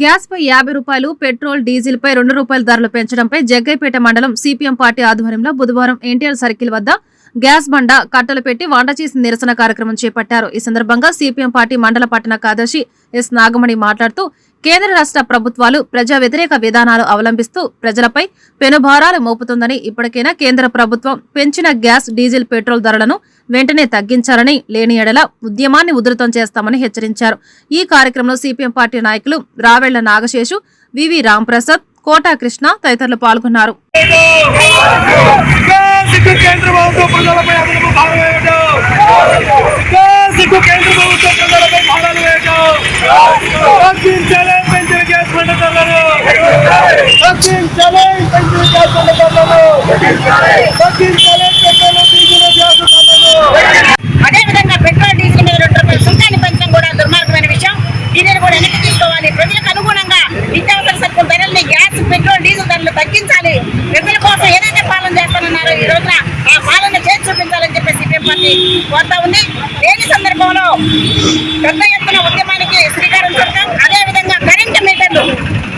Gas పై 50 రూపాయలు, petrol, diesel పై 2 రూపాయల ధరలు పెంచడంపై జగ్గైపేట మండలం సిపిఎం పార్టీ ఆధ్వర్యంలో బుధవారం ఎన్టీఆర్ సర్కిల్ వద్ద గ్యాస్ బండ కట్టలు పెట్టి వంట చేసి నిరసన కార్యక్రమం చేపట్టారు. ఈ సందర్భంగా సిపిఎం పార్టీ మండల పట్టణ కార్యదర్శి ఎస్ నాగమణి మాట్లాడుతూ కేంద్ర రాష్ట్ర ప్రభుత్వాలు ప్రజా వ్యతిరేక విధానాలు అవలంబిస్తూ ప్రజలపై పెనుభారాలు మోపుతుందని, ఇప్పటికైనా కేంద్ర ప్రభుత్వం పెంచిన గ్యాస్, డీజిల్, పెట్రోల్ ధరలను వెంటనే తగ్గించాలని, లేని ఎడల ఉద్యమాన్ని ఉధృతం చేస్తామని హెచ్చరించారు. ఈ కార్యక్రమంలో సిపిఎం పార్టీ నాయకులు రావెళ్ల నాగశేషు, వివి రాంప్రసాద్, కోటా కృష్ణ తదితరులు పాల్గొన్నారు. అదేవిధంగా పెట్రోల్, డీజిల్ మీద 2 రూపాయల సుంకాన్ని పెంచడం కూడా దుర్మార్గమైన విషయం. దీనిని కూడా వెనక్కి తీసుకోవాలి. ప్రజలకు అనుగుణంగా నిత్యావసర సరుకుల ధరల్ని, గ్యాస్, పెట్రోల్, డీజిల్ ధరలు తగ్గించాలి. ప్రజల కోసం ఏదైతే పాలన చేస్తానన్నారో ఈ రోజున ఆ పాలన చేసి చూపించాలని చెప్పి సిపిఎం పార్టీ కోరుతా ఉంది. లేని సందర్భంలో పెద్ద ఎత్తున ఉద్యమానికి శ్రీకారం చుట్టాం. అదేవిధంగా కరెంటు మీటర్లు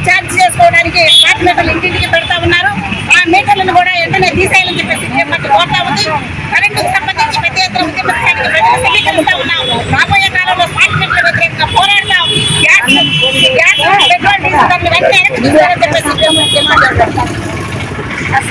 ఛార్జ్ చేసుకోవడానికి స్మార్ట్ మీటర్లు ఇంటింటికి పెడతా ఉన్నారు. ఆ మీటర్లను కూడా వెంటనే తీసేయాలని చెప్పి సిపిఎం పార్టీ కోరుతా ఉంది. కరెంటుకు సంబంధించి పెద్ద ఎత్తున ఉద్యమానికి ప్రజలు సమీకరిస్తా ఉన్నాం. రాబోయే కాలంలో స్మార్ట్ మీటర్ల వ్యతిరేకంగా పోరాడతాం. గ్యాస్, పెట్రోల్, డీజిల్ ధరలు వెంటనే వెనక్కి తీసుకోవాలని చెప్పి సిపిఎం పార్టీ డిమాండ్ చేస్తాం.